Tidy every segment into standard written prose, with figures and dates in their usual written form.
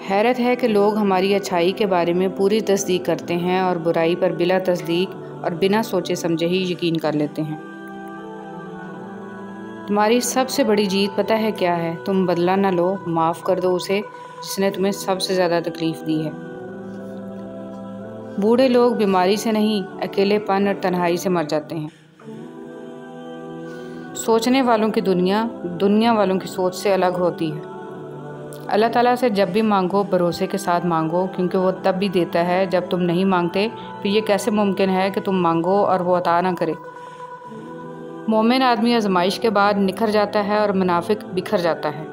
حیرت ہے کہ لوگ ہماری اچھائی کے بارے میں پوری تصدیق کرتے ہیں اور برائی پر بلا تصدیق اور بنا سوچے سمجھے ہی یقین کر لیتے ہیں۔ تمہاری سب سے بڑی جیت پتہ ہے کیا ہے؟ تم بدلہ نہ لو، معاف کر دو اسے جس نے تمہیں سب سے زیادہ تکلیف دی ہے۔ بوڑھے لوگ بیماری سے نہیں، اکیلے پن اور تنہائی سے مر جاتے ہیں۔ سوچنے والوں کی دنیا والوں کی سوچ سے الگ ہوتی ہے۔ اللہ تعالیٰ سے جب بھی مانگو بھروسے کے ساتھ مانگو، کیونکہ وہ تب بھی دیتا ہے جب تم نہیں مانگتے۔ پھر یہ کیسے ممکن ہے کہ تم مانگو اور وہ عطا نہ کرے؟ مومن آدمی آزمائش کے بعد نکھر جاتا ہے اور منافق بکھر جاتا ہے۔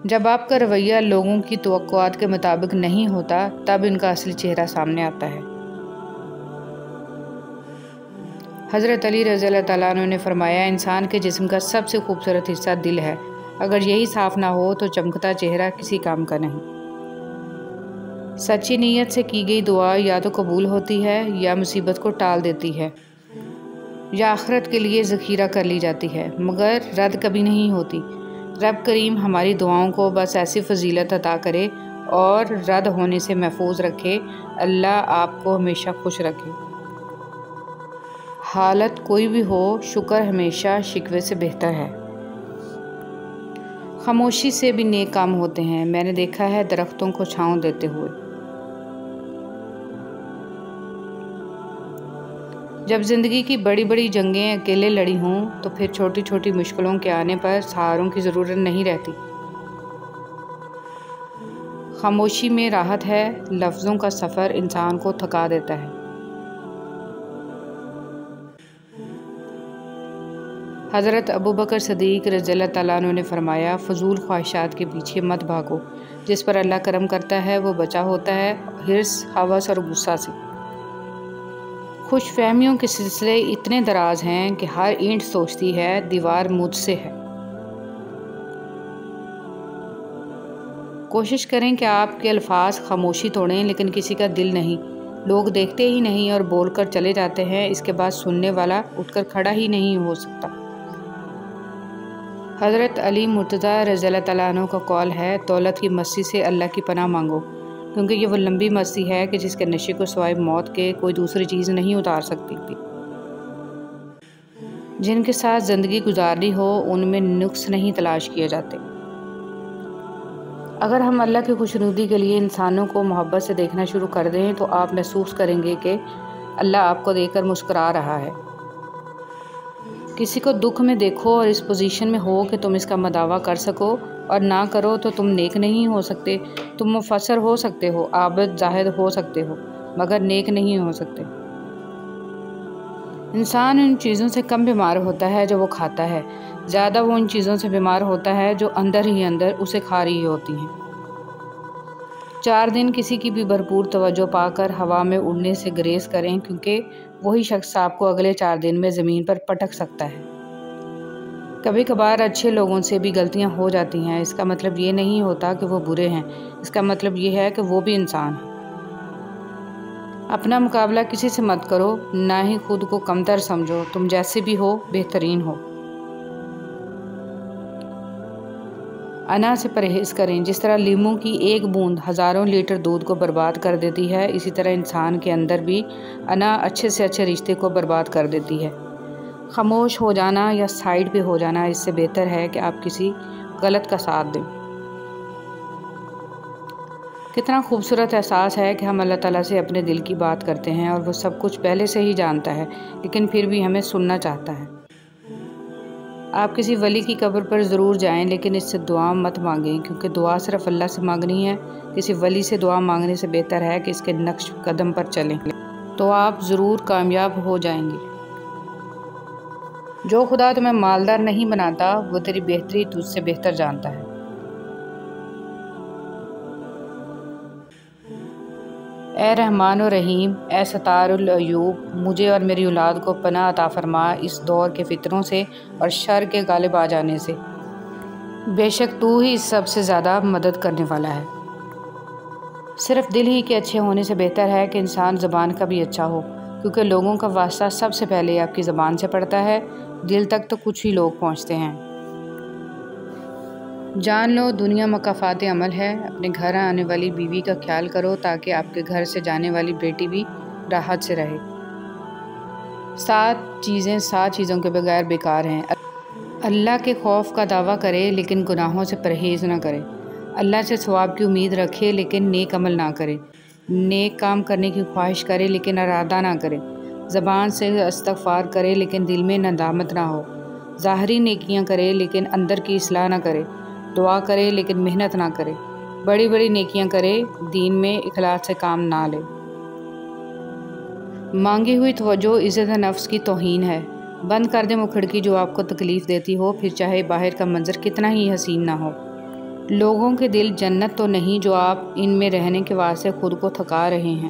جب آپ کا رویہ لوگوں کی توقعات کے مطابق نہیں ہوتا، تب ان کا اصلی چہرہ سامنے آتا ہے۔ حضرت علی رضی اللہ تعالیٰ عنہ نے فرمایا، انسان کے جسم کا سب سے خوبصورت حصہ دل ہے۔ اگر یہی صاف نہ ہو تو چمکتا چہرہ کسی کام کا نہیں۔ سچی نیت سے کی گئی دعا یا تو قبول ہوتی ہے یا مصیبت کو ٹال دیتی ہے، یا آخرت کے لیے ذخیرہ کر لی جاتی ہے، مگر رد کبھی نہیں ہوتی۔ رب کریم ہماری دعاؤں کو بس ایسی فضیلت عطا کرے اور رد ہونے سے محفوظ رکھے۔ اللہ آپ کو ہمیشہ خوش رکھے۔ حالت کوئی بھی ہو، شکر ہمیشہ شکوے سے بہتر ہے۔ خاموشی سے بھی نیک کام ہوتے ہیں۔ میں نے دیکھا ہے درختوں کو چھاؤں دیتے ہوئے۔ جب زندگی کی بڑی بڑی جنگیں اکیلے لڑی ہوں تو پھر چھوٹی چھوٹی مشکلوں کے آنے پر سہاروں کی ضرورت نہیں رہتی۔ خاموشی میں راحت ہے، لفظوں کا سفر انسان کو تھکا دیتا ہے۔ حضرت ابوبکر صدیق رضی اللہ تعالیٰ عنہ نے فرمایا، فضول خواہشات کے پیچھے مت بھاگو۔ جس پر اللہ کرم کرتا ہے وہ بچا ہوتا ہے حرص، ہوس اور غصہ سے۔ خوش فہمیوں کے سلسلے اتنے دراز ہیں کہ ہر اینٹ سوچتی ہے دیوار مجھ سے ہے۔ کوشش کریں کہ آپ کے الفاظ خاموشی توڑیں لیکن کسی کا دل نہیں۔ لوگ دیکھتے ہی نہیں اور بول کر چلے جاتے ہیں، اس کے بعد سننے والا اٹھ کر کھڑا ہی نہیں ہو سکتا۔ حضرت علی مرتضیٰ رضی اللہ تعالیٰ عنہ کا قول ہے، دولت کی مستی سے اللہ کی پناہ مانگو، کیونکہ یہ وہ لمبی مستی ہے کہ جس کے نشے کو سوائے موت کے کوئی دوسری چیز نہیں اتار سکتی۔ جن کے ساتھ زندگی گزارنی ہو ان میں نقص نہیں تلاش کیے جاتے۔ اگر ہم اللہ کی خوشنودی کے لیے انسانوں کو محبت سے دیکھنا شروع کر دیں تو آپ محسوس کریں گے کہ اللہ آپ کو دیکھ کر مسکرا رہا ہے۔ کسی کو دکھ میں دیکھو اور اس پوزیشن میں ہو کہ تم اس کا مداوع کر سکو اور نہ کرو تو تم نیک نہیں ہو سکتے۔ تم مفسر ہو سکتے ہو، عابد زاہد ہو سکتے ہو، مگر نیک نہیں ہو سکتے۔ انسان ان چیزوں سے کم بیمار ہوتا ہے جو وہ کھاتا ہے، زیادہ وہ ان چیزوں سے بیمار ہوتا ہے جو اندر ہی اندر اسے کھا رہی ہوتی ہیں۔ 4 دن کسی کی بھی بھرپور توجہ پا کر ہوا میں اڑنے سے گریز کریں، کیونکہ وہی شخص آپ کو اگلے 4 دن میں زمین پر پٹک سکتا ہے۔ کبھی کبھار اچھے لوگوں سے بھی غلطیاں ہو جاتی ہیں، اس کا مطلب یہ نہیں ہوتا کہ وہ برے ہیں، اس کا مطلب یہ ہے کہ وہ بھی انسان ہیں۔ اپنا مقابلہ کسی سے مت کرو، نہ ہی خود کو کمتر سمجھو، تم جیسے بھی ہو بہترین ہو۔ انا سے پرہیز کریں۔ جس طرح لیموں کی ایک بوند ہزاروں لیٹر دودھ کو برباد کر دیتی ہے، اسی طرح انسان کے اندر بھی انا اچھے سے اچھے رشتے کو برباد کر دیتی ہے۔ خاموش ہو جانا یا سائیڈ پہ ہو جانا اس سے بہتر ہے کہ آپ کسی غلط کا ساتھ دیں۔ کتنا خوبصورت احساس ہے کہ ہم اللہ تعالیٰ سے اپنے دل کی بات کرتے ہیں اور وہ سب کچھ پہلے سے ہی جانتا ہے، لیکن پھر بھی ہمیں سننا چاہتا ہے۔ آپ کسی ولی کی قبر پر ضرور جائیں لیکن اس سے دعا مت مانگیں، کیونکہ دعا صرف اللہ سے مانگنی ہے۔ کسی ولی سے دعا مانگنے سے بہتر ہے کہ اس کے نقش قدم پر چلیں، تو آپ ضرور کامیاب ہو جائیں گے۔ جو خدا تمہیں مالدار نہیں بناتا وہ تیری بہتری تجھ سے بہتر جانتا ہے۔ اے رحمان و رحیم، اے ستار العیوب، مجھے اور میری اولاد کو پناہ عطا فرما اس دور کے فتنوں سے اور شر کے غالب آ جانے سے۔ بے شک تو ہی سب سے زیادہ مدد کرنے والا ہے۔ صرف دل ہی کے اچھے ہونے سے بہتر ہے کہ انسان زبان کا بھی اچھا ہو، کیونکہ لوگوں کا واسطہ سب سے پہلے آپ کی زبان سے پڑتا ہے، دل تک تو کچھ ہی لوگ پہنچتے ہیں۔ جان لو دنیا مکافات عمل ہے، اپنے گھر آنے والی بیوی کا خیال کرو تاکہ آپ کے گھر سے جانے والی بیٹی بھی راحت سے رہے۔ 7 چیزوں کے بغیر بیکار ہیں۔ اللہ کے خوف کا دعویٰ کرے لیکن گناہوں سے پرہیز نہ کرے، اللہ سے ثواب کی امید رکھے لیکن نیک عمل نہ کرے، نیک کام کرنے کی خواہش کرے لیکن ارادہ نہ کرے، زبان سے استغفار کرے لیکن دل میں ندامت نہ ہو، ظاہری نیکیاں کرے لیکن اندر کی اصلاح نہ کرے، دعا کرے لیکن محنت نہ کرے، بڑی بڑی نیکیاں کرے دین میں اخلاص سے کام نہ لے۔ مانگی ہوئی توجہ عزت نفس کی توہین ہے۔ بند کر دیں وہ کھڑکی جو آپ کو تکلیف دیتی ہو، پھر چاہے باہر کا منظر کتنا ہی حسین نہ ہو۔ لوگوں کے دل جنت تو نہیں جو آپ ان میں رہنے کے واسطے خود کو تھکا رہے ہیں۔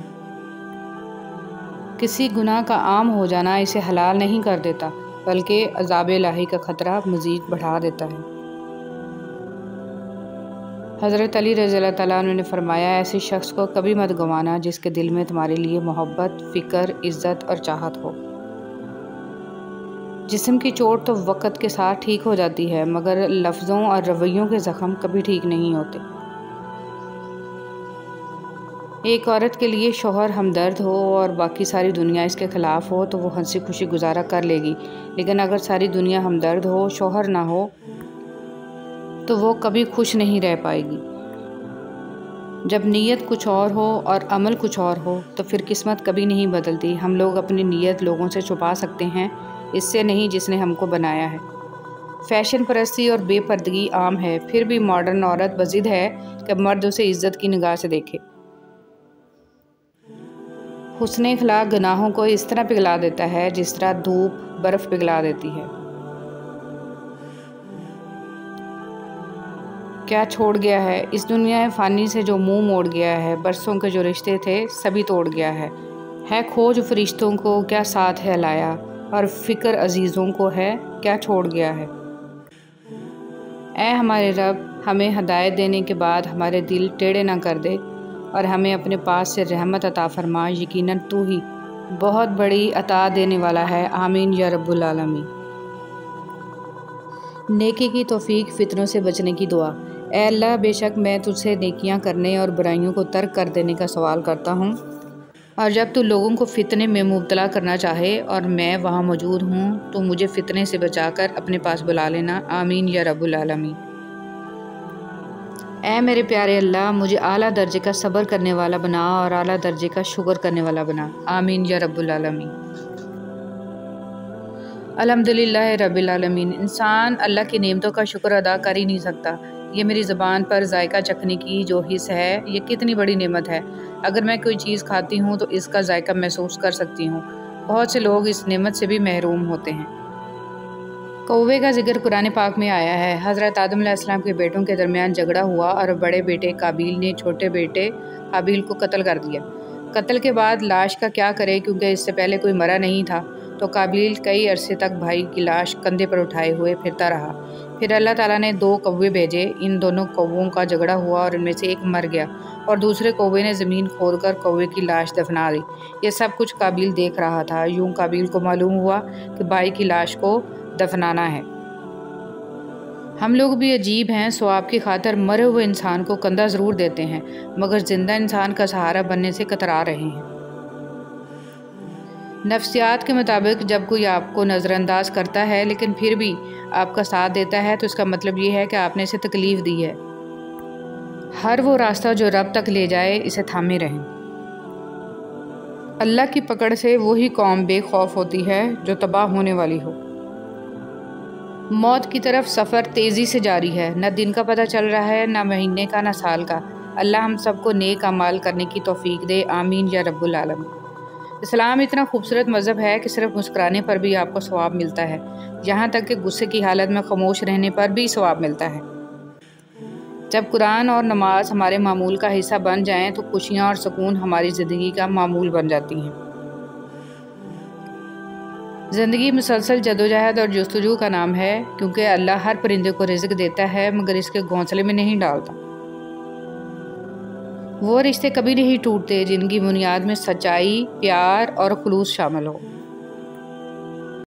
کسی گناہ کا عام ہو جانا اسے حلال نہیں کر دیتا بلکہ عذاب الہی کا خطرہ مزید بڑھا دیتا ہے۔ حضرت علی رضی اللہ تعالیٰ عنہ نے فرمایا، ایسے شخص کو کبھی مت گنوانا جس کے دل میں تمہارے لیے محبت، فکر، عزت اور چاہت ہو۔ جسم کی چوٹ تو وقت کے ساتھ ٹھیک ہو جاتی ہے مگر لفظوں اور رویوں کے زخم کبھی ٹھیک نہیں ہوتے۔ ایک عورت کے لیے شوہر ہمدرد ہو اور باقی ساری دنیا اس کے خلاف ہو تو وہ ہنسی خوشی گزارا کر لے گی، لیکن اگر ساری دنیا ہمدرد ہو، شوہر نہ ہو تو وہ کبھی خوش نہیں رہ پائے گی۔ جب نیت کچھ اور ہو اور عمل کچھ اور ہو تو پھر قسمت کبھی نہیں بدلتی۔ ہم لوگ اپنی نیت لوگوں سے چھپا سکتے ہیں، اس سے نہیں جس نے ہم کو بنایا ہے۔ فیشن پرستی اور بے پردگی عام ہے، پھر بھی ماڈرن عورت بضد ہے کہ مرد اسے عزت کی نگاہ سے دیکھے۔ حسن اخلاق گناہوں کو اس طرح پگھلا دیتا ہے جس طرح دھوپ برف پگھلا دیتی ہے۔ کیا چھوڑ گیا ہے اس دنیا فانی سے جو منہ موڑ گیا ہے، برسوں کے جو رشتے تھے سبھی توڑ گیا ہے کھوج فرشتوں کو کیا ساتھ ہے لایا، اور فکر عزیزوں کو ہے کیا چھوڑ گیا ہے۔ اے ہمارے رب، ہمیں ہدایت دینے کے بعد ہمارے دل ٹیڑھے نہ کر دے اور ہمیں اپنے پاس سے رحمت عطا فرما، یقیناً تو ہی بہت بڑی عطا دینے والا ہے۔ آمین یا رب العالمین۔ نیکی کی توفیق، فتنوں سے بچنے کی دعا۔ اے اللہ، بے شک میں تجھ سے نیکیاں کرنے اور برائیوں کو ترک کر دینے کا سوال کرتا ہوں، اور جب تو لوگوں کو فتنے میں مبتلا کرنا چاہے اور میں وہاں موجود ہوں تو مجھے فتنے سے بچا کر اپنے پاس بلا لینا۔ آمین یا رب العالمین۔ اے میرے پیارے اللہ، مجھے اعلیٰ درجے کا صبر کرنے والا بنا اور اعلیٰ درجے کا شکر کرنے والا بنا۔ آمین یا رب العالمین۔ الحمدللہ رب العالمین۔ انسان اللہ کی نعمتوں کا شکر ادا کر ہی نہیں سکتا۔ یہ میری زبان پر ذائقہ چکھنے کی جو حص ہے یہ کتنی بڑی نعمت ہے۔ اگر میں کوئی چیز کھاتی ہوں تو اس کا ذائقہ محسوس کر سکتی ہوں۔ بہت سے لوگ اس نعمت سے بھی محروم ہوتے ہیں۔ کوے کا ذکر قرآن پاک میں آیا ہے۔ حضرت آدم علیہ السلام کے بیٹوں کے درمیان جھگڑا ہوا اور بڑے بیٹے قابیل نے چھوٹے بیٹے حابیل کو قتل کر دیا۔ قتل کے بعد لاش کا کیا کرے کیونکہ اس سے پہلے کوئی مرا نہیں تھا، تو قابیل کئی عرصے تک بھائی کی لاش کندھے پر اٹھائے ہوئے پھرتا رہا۔ پھر اللہ تعالیٰ نے 2 کوے بھیجے، ان دونوں کووں کا جھگڑا ہوا اور ان میں سے ایک مر گیا اور دوسرے کوے نے زمین کھود کر کوے کی لاش دفنا دی۔ یہ سب کچھ قابیل دیکھ رہا تھا۔ یوں قابیل کو معلوم ہوا کہ بھائی کی لاش کو دفنانا ہے۔ ہم لوگ بھی عجیب ہیں، ثواب کی خاطر مرے ہوئے انسان کو کندھا ضرور دیتے ہیں مگر زندہ انسان کا سہارا بننے سے کترا رہے ہیں۔ نفسیات کے مطابق جب کوئی آپ کو نظر انداز کرتا ہے لیکن پھر بھی آپ کا ساتھ دیتا ہے تو اس کا مطلب یہ ہے کہ آپ نے اسے تکلیف دی ہے۔ ہر وہ راستہ جو رب تک لے جائے اسے تھامے رہیں۔ اللہ کی پکڑ سے وہی قوم بے خوف ہوتی ہے جو تباہ ہونے والی ہو۔ موت کی طرف سفر تیزی سے جاری ہے، نہ دن کا پتہ چل رہا ہے، نہ مہینے کا، نہ سال کا۔ اللہ ہم سب کو نیک اعمال کرنے کی توفیق دے۔ آمین یا رب العالمین۔ اسلام اتنا خوبصورت مذہب ہے کہ صرف مسکرانے پر بھی آپ کو ثواب ملتا ہے، یہاں تک کہ غصے کی حالت میں خاموش رہنے پر بھی ثواب ملتا ہے۔ جب قرآن اور نماز ہمارے معمول کا حصہ بن جائیں تو خوشیاں اور سکون ہماری زندگی کا معمول بن جاتی ہیں۔ زندگی مسلسل جدوجہد اور جستجو کا نام ہے، کیونکہ اللہ ہر پرندے کو رزق دیتا ہے مگر اس کے گھونسلے میں نہیں ڈالتا۔ وہ رشتے کبھی نہیں ٹوٹتے جن کی بنیاد میں سچائی، پیار اور خلوص شامل ہو۔